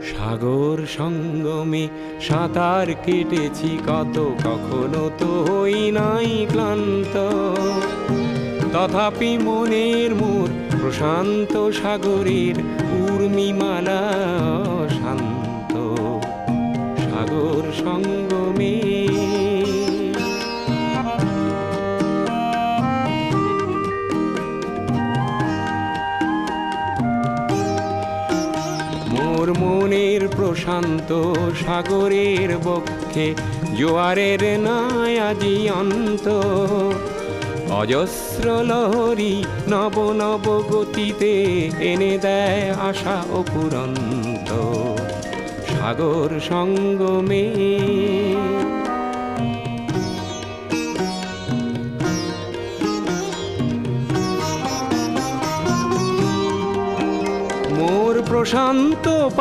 সাগর সঙ্গমে সাঁতার কেটেছি কত, কখনো তো হই নাই ক্লান্ত। তথাপি মনের মোর প্রশান্ত সাগরের উর্মিমালা শান্ত। সাগর সঙ্গমে মোর মনের প্রশান্ত সাগরের বক্ষে জোয়ারের নাই আজি অন্ত। অজস্র লহরী নব নব গতিতে এনে দেয় আশা অফুরন্ত। সাগর সঙ্গমে মোর প্রশান্ত